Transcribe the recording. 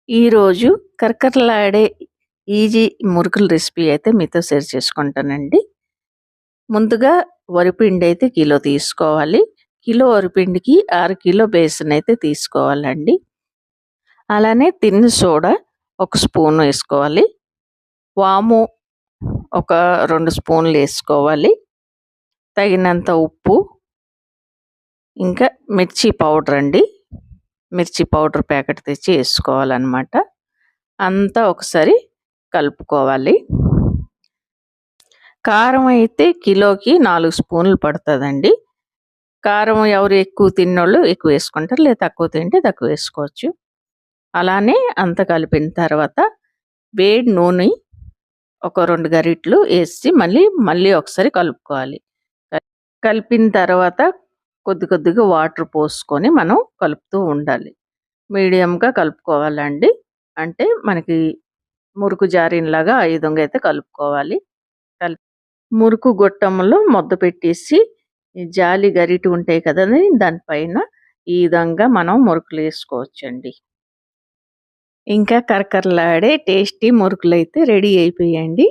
ఈరోజు కరకరలాడే easy మురుకుల recipe అయితే మీతో షేర్ చేసుకుంటానండి. ముందుగా వరిపిండి అయితే కిలో తీసుకోవాలి. కిలో వరిపిండికి 6 కిలో బేసన్ అయితే తీసుకోవాలండి. అలానే తిన్న సోడా ఒక స్పూన్ వేసుకోవాలి. వాము ఒక 2 స్పూన్లు వేసుకోవాలి. తగినంత ఉప్పు, ఇంకా మిర్చి పౌడర్ అండి. మిర్చి పౌడర్ ప్యాకెట్ తెచ్చి వేసుకోవాలన్నమాట. అంతా ఒకసారి కలుపుకోవాలి. కారం అయితే కిలోకి 4 స్పూన్లు పడుతుందండి. కారం ఎవరు ఎక్కువ తిన్నోళ్ళు ఎక్కువ వేసుకుంటారు, లేదా తక్కువ తింటే తక్కువ వేసుకోవచ్చు. అలానే అంత కలిపిన తర్వాత వేడి నూనె ఒక 2 గరిటెలు వేసి మళ్ళీ ఒకసారి కలుపుకోవాలి. కలిపిన తర్వాత కొద్దిగా వాటర్ పోసుకొని మనం కలుపుతూ ఉండాలి. మీడియంగా కలుపుకోవాలండి. అంటే మనకి మురుకు జారినలాగా ఆ విధంగా అయితే కలుపుకోవాలి. మురుకు గొట్టంలో ముద్ద పెట్టేసి జాలి గరిటె ఉంటాయి కదండి, దానిపైన ఈ విధంగా మనం మురుకులు వేసుకోవచ్చండి. ఇంకా కరకరలాడే టేస్టీ మురుకులు అయితే రెడీ అయిపోయాయండి.